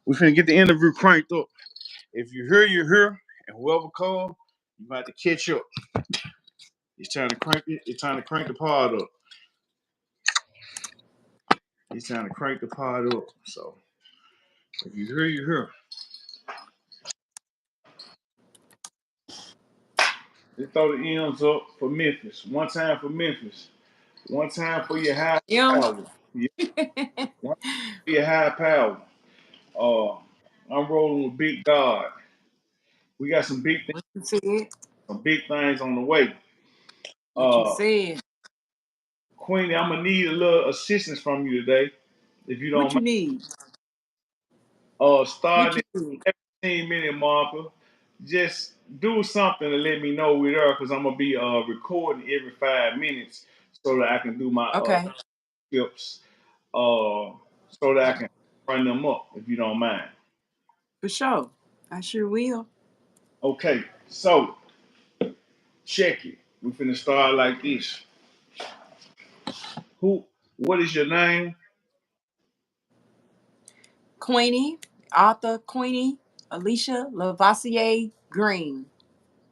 We finna get the interview cranked up. If you're here, you're here. And whoever called, you might have to catch up. It's time to crank it. It's time to crank the pod up. It's time to crank the pod up. So if you're here, you're here. Let's throw the M's up for Memphis. One time for Memphis. One time for your high Yeah. power. Yeah. One time for your high power. Uh, I'm rolling with Big God. We got What you said? some big things on the way. What you Uh, said? Queenie, I'm gonna need a little assistance from you today, if you don't What mind. you need? What Starting you need? at 15-minute marker, just do something to let me know we're there because I'm gonna be recording every 5 minutes so that I can do my Okay, tips, so that I can run them up, if you don't mind. for sure. I sure will. Okay, so check it. We're finna start like this. Who? What is your name? Queenie, author Queenie, Alicia Lavoisier Green.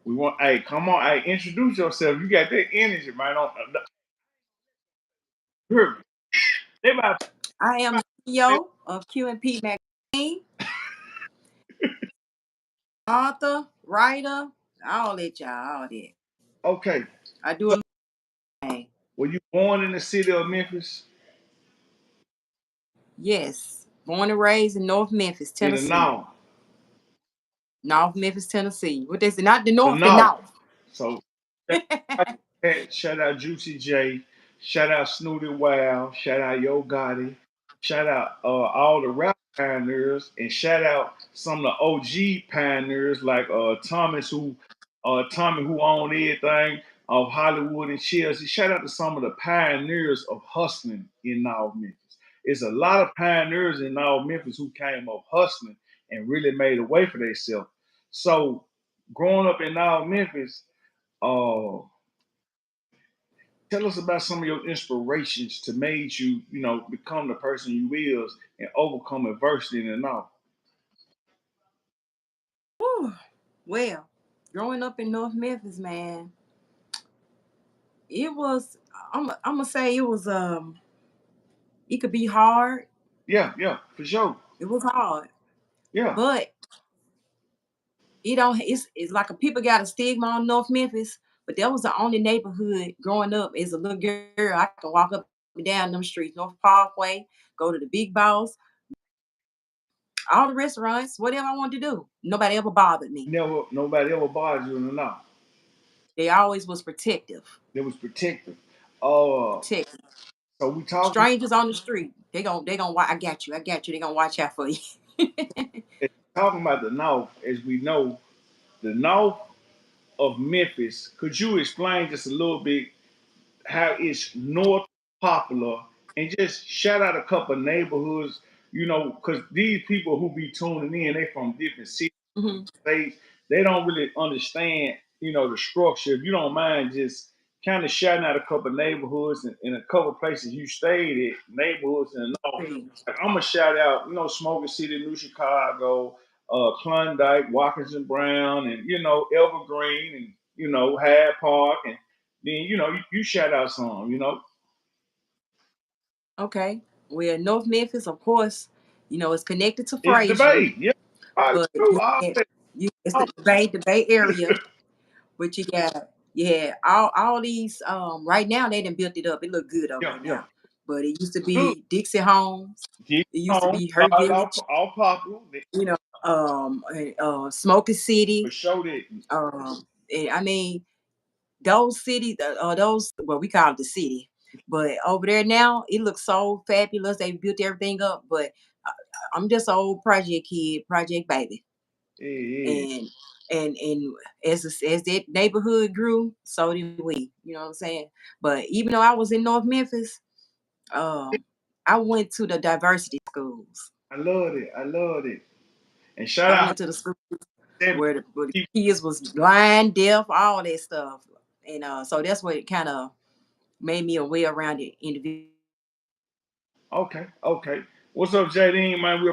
We want. Hey, come on. Hey, introduce yourself. You got that energy, man. Hear me. They about I am the CEO of Q&P Magazine, author, writer, all that, y'all, all that. okay. I do a little thing. Were you born in the city of Memphis? Yes, born and raised in North Memphis, In the Tennessee. north. North Memphis, Tennessee. What they say? Not the The North, the north. North. So shout out Juicy J, shout out Snooty Wow, shout out Yo Gotti, shout out all the rap pioneers, and shout out some of the OG pioneers like Tommy who owned everything of Hollywood and Chelsea. Shout out to some of the pioneers of hustling in North Memphis. It's a lot of pioneers in North Memphis who came up hustling and really made a way for themselves. So growing up in North Memphis, uh, tell us about some of your inspirations to make you, become the person you is and overcome adversity and all. Whew. Well, growing up in North Memphis, man, it was. I'm gonna say it was. It could be hard. Yeah, yeah, for sure. It was hard, Yeah. but it don't. It's like a people got a stigma on North Memphis, but that was the only neighborhood growing up as a little girl. I could walk up and down them streets, North Parkway, go to the Big Boss, all the restaurants, whatever I wanted to do. Nobody ever bothered me. Never nobody ever bothered you in the north. They always was protective. It was protective. Uh Protective. so we talking Strangers on the street, they gonna I got you, I got you. They gonna watch out for you. talking about the north, as we know, the north of Memphis. Could you explain just a little bit how it's north popular and just shout out a couple of neighborhoods, because these people who be tuning in, they from different cities, Mhm. states, they don't really understand, the structure. If you don't mind just kind of shouting out a couple of neighborhoods and in a couple of places you stayed at, neighborhoods in the north. Like I'm gonna shout out, Smoking City, New Chicago, Klondike, Washington Brown, and Evergreen, and Hyde Park, and then you shout out some. Okay. Well, North Memphis, of course, it's connected to It's the Frazier, Bay. Yeah, I but do. All that. it's Oh, the Bay Area. But you got all these right now they done built it up. It look good over yeah, there yeah. now. But it used to Good. be Dixie Homes. Get It used to on. be Her Start Village, all popular. you know, Smoking For City. sure that. And I mean those cities, those well we call it the city, but over there now it looks so fabulous. They built everything up, but I, I'm just an old project kid, project baby, Yeah, yeah. and and as that neighborhood grew, so did we. You know what I'm saying? But even though I was in North Memphis, um, I went to the diversity schools. I love it. I love it. And shout I out went to the school to where the people. kids was blind, deaf, all that stuff, and so that's what it kind of made me a well-rounded individual. Okay, okay. What's up, JD? Man, we